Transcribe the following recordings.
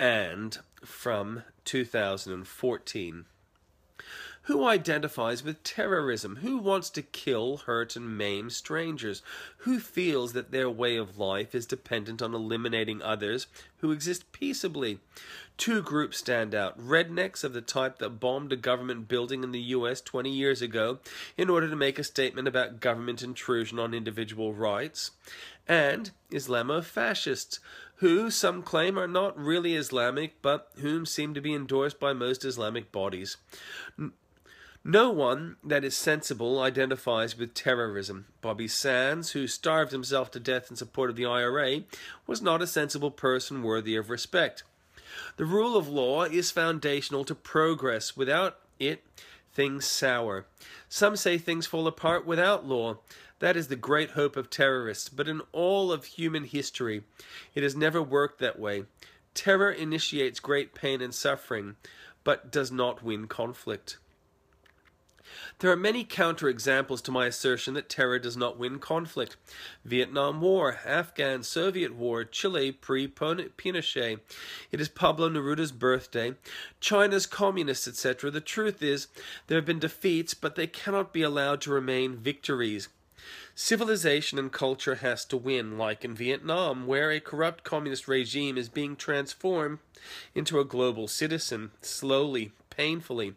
and from 2014. Who identifies with terrorism? Who wants to kill, hurt, and maim strangers? Who feels that their way of life is dependent on eliminating others who exist peaceably? Two groups stand out: rednecks of the type that bombed a government building in the US 20 years ago in order to make a statement about government intrusion on individual rights, and Islamo fascists, who some claim are not really Islamic, but whom seem to be endorsed by most Islamic bodies. No one that is sensible identifies with terrorism. Bobby Sands, who starved himself to death in support of the IRA, was not a sensible person worthy of respect. The rule of law is foundational to progress. Without it, things sour. Some say things fall apart without law. That is the great hope of terrorists, but in all of human history, it has never worked that way. Terror initiates great pain and suffering, but does not win conflict. There are many counterexamples to my assertion that terror does not win conflict. Vietnam War, Afghan, Soviet War, Chile pre-Pinochet. It is Pablo Neruda's birthday, China's communists, etc. The truth is, there have been defeats, but they cannot be allowed to remain victories. Civilization and culture has to win, like in Vietnam, where a corrupt communist regime is being transformed into a global citizen, slowly, painfully.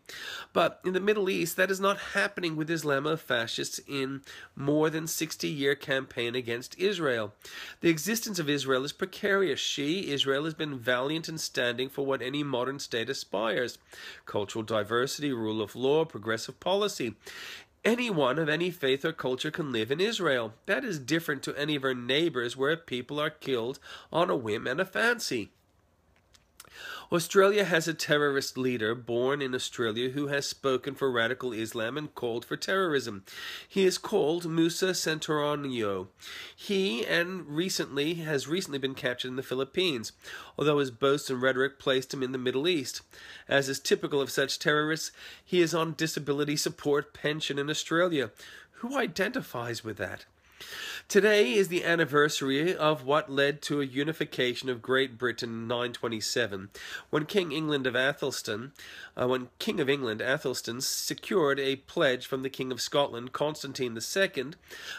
But in the Middle East, that is not happening with Islamo-fascists in more than 60-year campaign against Israel. The existence of Israel is precarious. Israel, has been valiant in standing for what any modern state aspires: cultural diversity, rule of law, progressive policy. Anyone of any faith or culture can live in Israel. That is different to any of our neighbors where people are killed on a whim and a fancy. Australia has a terrorist leader born in Australia who has spoken for radical Islam and called for terrorism. He is called Musa Centurion. He has recently been captured in the Philippines, although his boasts and rhetoric placed him in the Middle East. As is typical of such terrorists, he is on disability support pension in Australia. Who identifies with that? Today is the anniversary of what led to a unification of Great Britain in 927, when King of England Athelstan secured a pledge from the King of Scotland, Constantine II,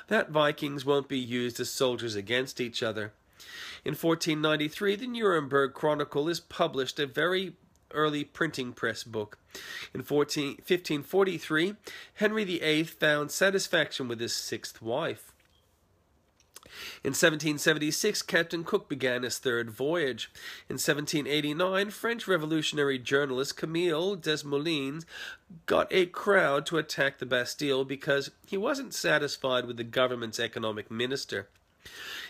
that Vikings won't be used as soldiers against each other. In 1493, the Nuremberg Chronicle is published, a very early printing press book. In 1543, Henry VIII found satisfaction with his sixth wife. In 1776, Captain Cook began his third voyage. In 1789, French revolutionary journalist Camille Desmoulins got a crowd to attack the Bastille because he wasn't satisfied with the government's economic minister.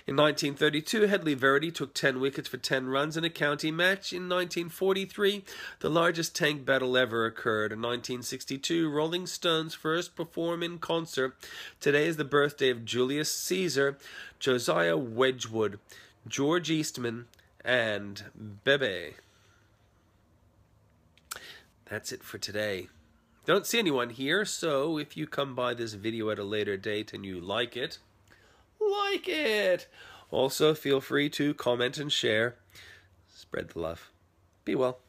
In 1932, Headley Verity took 10 wickets for 10 runs in a county match. In 1943, the largest tank battle ever occurred. In 1962, Rolling Stones first perform in concert. Today is the birthday of Julius Caesar, Josiah Wedgwood, George Eastman, and Bebe. That's it for today. Don't see anyone here, so if you come by this video at a later date and you like it, Also, feel free to comment and share. Spread the love. Be well.